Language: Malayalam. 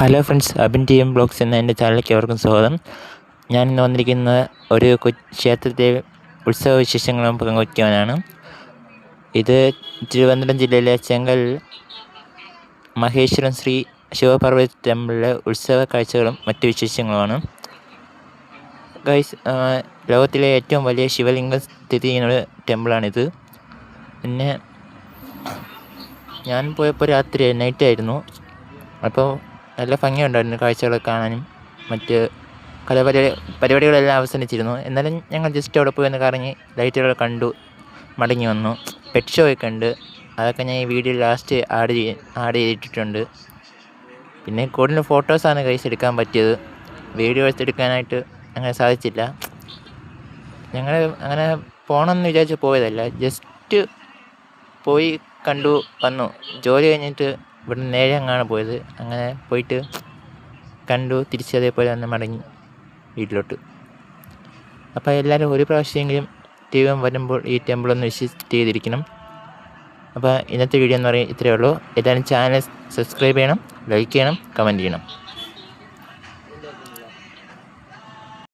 Hello friends, Abin T M blogs എന്ന എൻ്റെ ചാനലിലേക്ക് അവർക്കും സ്വാഗതം. ഞാൻ ഇന്ന് വന്നിരിക്കുന്നത് ഒരു ക്ഷേത്രത്തെ ഉത്സവ വിശേഷങ്ങളും പങ്കുവയ്ക്കുവാനാണ്. ഇത് തിരുവനന്തപുരം ജില്ലയിലെ ചെങ്കൽ മഹേശ്വരം ശ്രീ ശിവപാർവതി ടെമ്പിളിലെ ഉത്സവ കാഴ്ചകളും മറ്റു വിശേഷങ്ങളുമാണ്. ഗൈസ്, ലോകത്തിലെ ഏറ്റവും വലിയ ശിവലിംഗം സ്ഥിതി ചെയ്യുന്ന ടെമ്പിളാണിത്. പിന്നെ ഞാൻ പോയപ്പോൾ രാത്രി നൈറ്റായിരുന്നു. അപ്പോൾ നല്ല ഭംഗിയുണ്ടായിരുന്നു കാഴ്ചകളൊക്കെ കാണാനും. മറ്റ് പരിപാടികളെല്ലാം അവസാനിച്ചിരുന്നു. എന്നാലും ഞങ്ങൾ ജസ്റ്റ് അവിടെ പോയി ഒന്ന് കറങ്ങി ലൈറ്റുകൾ കണ്ടു മടങ്ങി വന്നു. പെറ്റ് ഷോ ഒക്കെ ഉണ്ട്, അതൊക്കെ ഞാൻ ഈ വീഡിയോ ലാസ്റ്റ് ആഡ് ചെയ്തിട്ടുണ്ട്. പിന്നെ കൂടുതലും ഫോട്ടോസാണ് കൈസ് എടുക്കാൻ പറ്റിയത്. വീഡിയോസ് എടുക്കാനായിട്ട് അങ്ങനെ സാധിച്ചില്ല. ഞങ്ങൾ അങ്ങനെ പോകണമെന്ന് വിചാരിച്ച് പോയതല്ല, ജസ്റ്റ് പോയി കണ്ടു വന്നു. ജോലി കഴിഞ്ഞിട്ട് ഇവിടെ നേരെ അങ്ങാണ് പോയത്. അങ്ങനെ പോയിട്ട് കണ്ടു തിരിച്ച് അതേപോലെ തന്നെ മടങ്ങി വീട്ടിലോട്ട്. അപ്പോൾ എല്ലാവരും ഒരു പ്രാവശ്യമെങ്കിലും ദൈവം വരുമ്പോൾ ഈ ടെമ്പിളൊന്ന് വിസിറ്റ് ചെയ്തിരിക്കണം. അപ്പോൾ ഇന്നത്തെ വീഡിയോ എന്ന് പറയുന്നത് ഇത്രയേ ഉള്ളൂ. എല്ലാവരും ചാനൽ സബ്സ്ക്രൈബ് ചെയ്യണം, ലൈക്ക് ചെയ്യണം, കമൻറ്റ് ചെയ്യണം.